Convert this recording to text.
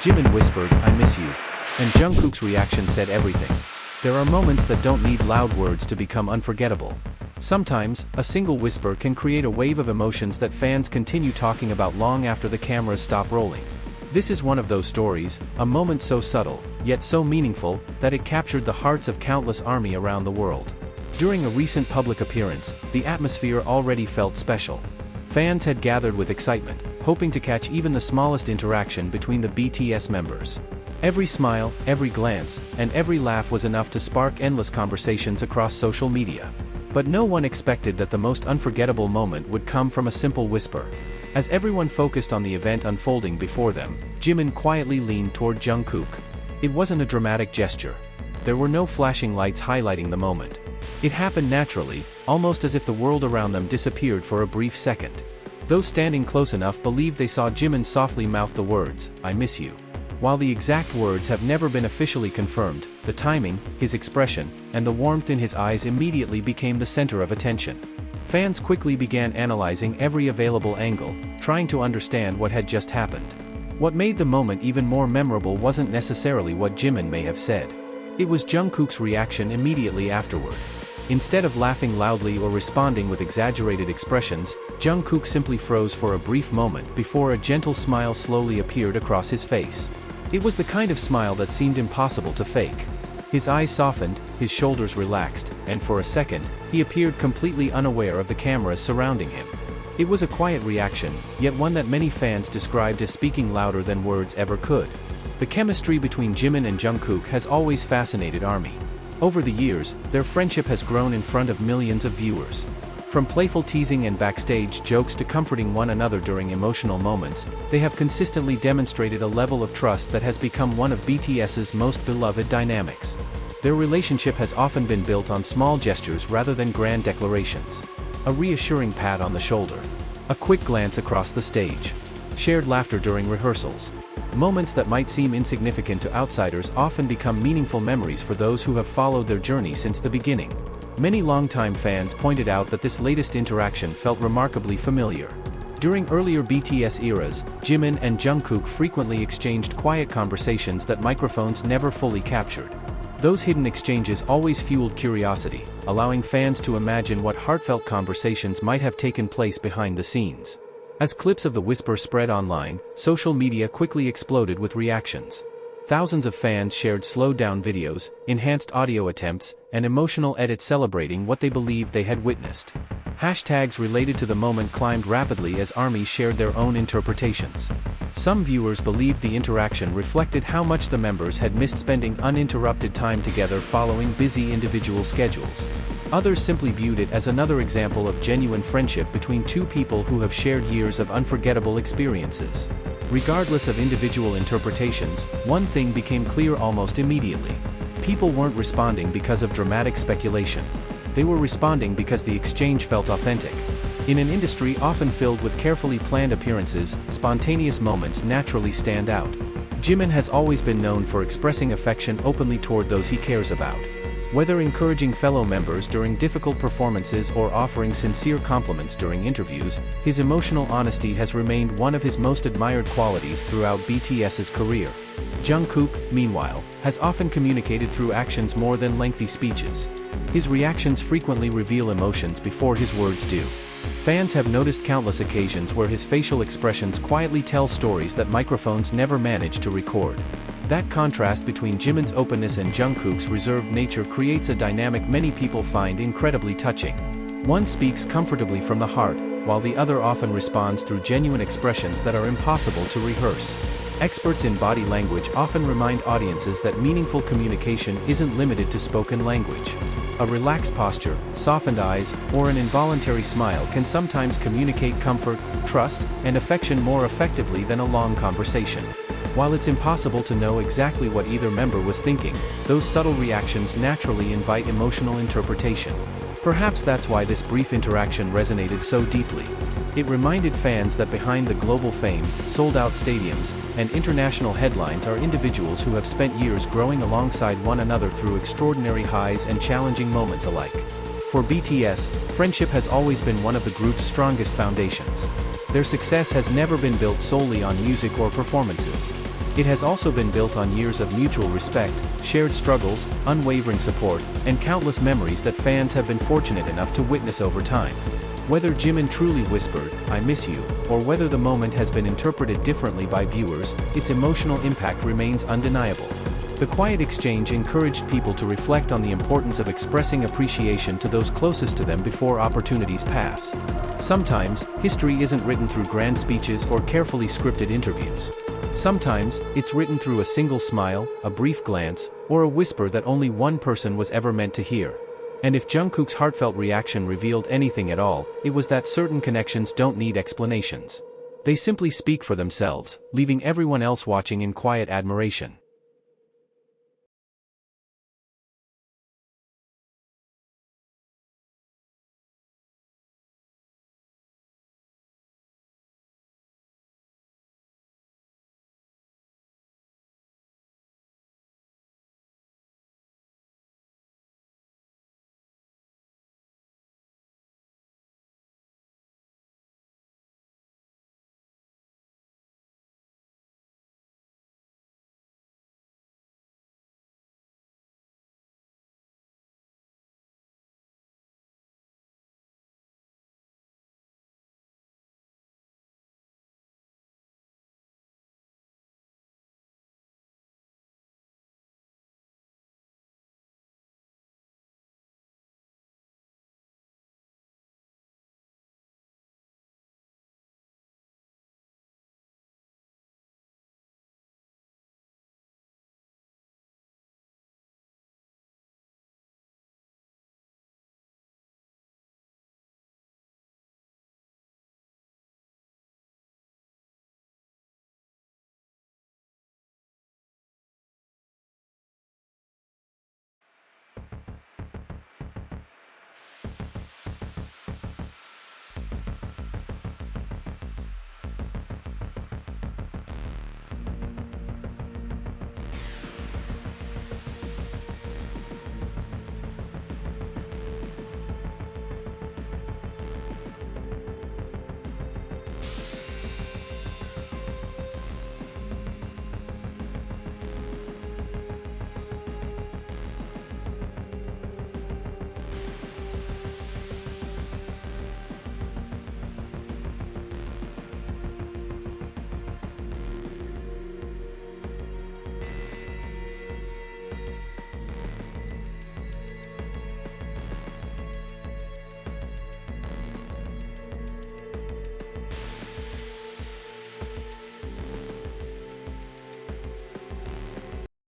Jimin whispered, "I miss you." And Jungkook's reaction said everything. There are moments that don't need loud words to become unforgettable. Sometimes, a single whisper can create a wave of emotions that fans continue talking about long after the cameras stop rolling. This is one of those stories, a moment so subtle, yet so meaningful, that it captured the hearts of countless ARMY around the world. During a recent public appearance, the atmosphere already felt special. Fans had gathered with excitement, hoping to catch even the smallest interaction between the BTS members. Every smile, every glance, and every laugh was enough to spark endless conversations across social media. But no one expected that the most unforgettable moment would come from a simple whisper. As everyone focused on the event unfolding before them, Jimin quietly leaned toward Jungkook. It wasn't a dramatic gesture. There were no flashing lights highlighting the moment. It happened naturally, almost as if the world around them disappeared for a brief second. Those standing close enough believed they saw Jimin softly mouth the words, "I miss you." While the exact words have never been officially confirmed, the timing, his expression, and the warmth in his eyes immediately became the center of attention. Fans quickly began analyzing every available angle, trying to understand what had just happened. What made the moment even more memorable wasn't necessarily what Jimin may have said. It was Jungkook's reaction immediately afterward. Instead of laughing loudly or responding with exaggerated expressions, Jungkook simply froze for a brief moment before a gentle smile slowly appeared across his face. It was the kind of smile that seemed impossible to fake. His eyes softened, his shoulders relaxed, and for a second, he appeared completely unaware of the cameras surrounding him. It was a quiet reaction, yet one that many fans described as speaking louder than words ever could. The chemistry between Jimin and Jungkook has always fascinated ARMY. Over the years, their friendship has grown in front of millions of viewers. From playful teasing and backstage jokes to comforting one another during emotional moments, they have consistently demonstrated a level of trust that has become one of BTS's most beloved dynamics. Their relationship has often been built on small gestures rather than grand declarations. A reassuring pat on the shoulder. A quick glance across the stage. Shared laughter during rehearsals. Moments that might seem insignificant to outsiders often become meaningful memories for those who have followed their journey since the beginning. Many longtime fans pointed out that this latest interaction felt remarkably familiar. During earlier BTS eras, Jimin and Jungkook frequently exchanged quiet conversations that microphones never fully captured. Those hidden exchanges always fueled curiosity, allowing fans to imagine what heartfelt conversations might have taken place behind the scenes. As clips of the whisper spread online, social media quickly exploded with reactions. Thousands of fans shared slowed-down videos, enhanced audio attempts, and emotional edits celebrating what they believed they had witnessed. Hashtags related to the moment climbed rapidly as ARMY shared their own interpretations. Some viewers believed the interaction reflected how much the members had missed spending uninterrupted time together following busy individual schedules. Others simply viewed it as another example of genuine friendship between two people who have shared years of unforgettable experiences. Regardless of individual interpretations, one thing became clear almost immediately. People weren't responding because of dramatic speculation. They were responding because the exchange felt authentic. In an industry often filled with carefully planned appearances, spontaneous moments naturally stand out. Jimin has always been known for expressing affection openly toward those he cares about. Whether encouraging fellow members during difficult performances or offering sincere compliments during interviews, his emotional honesty has remained one of his most admired qualities throughout BTS's career. Jungkook, meanwhile, has often communicated through actions more than lengthy speeches. His reactions frequently reveal emotions before his words do. Fans have noticed countless occasions where his facial expressions quietly tell stories that microphones never manage to record. That contrast between Jimin's openness and Jungkook's reserved nature creates a dynamic many people find incredibly touching. One speaks comfortably from the heart, while the other often responds through genuine expressions that are impossible to rehearse. Experts in body language often remind audiences that meaningful communication isn't limited to spoken language. A relaxed posture, softened eyes, or an involuntary smile can sometimes communicate comfort, trust, and affection more effectively than a long conversation. While it's impossible to know exactly what either member was thinking, those subtle reactions naturally invite emotional interpretation. Perhaps that's why this brief interaction resonated so deeply. It reminded fans that behind the global fame, sold-out stadiums, and international headlines are individuals who have spent years growing alongside one another through extraordinary highs and challenging moments alike. For BTS, friendship has always been one of the group's strongest foundations. Their success has never been built solely on music or performances. It has also been built on years of mutual respect, shared struggles, unwavering support, and countless memories that fans have been fortunate enough to witness over time. Whether Jimin truly whispered, "I miss you," or whether the moment has been interpreted differently by viewers, its emotional impact remains undeniable. The quiet exchange encouraged people to reflect on the importance of expressing appreciation to those closest to them before opportunities pass. Sometimes, history isn't written through grand speeches or carefully scripted interviews. Sometimes, it's written through a single smile, a brief glance, or a whisper that only one person was ever meant to hear. And if Jungkook's heartfelt reaction revealed anything at all, it was that certain connections don't need explanations. They simply speak for themselves, leaving everyone else watching in quiet admiration.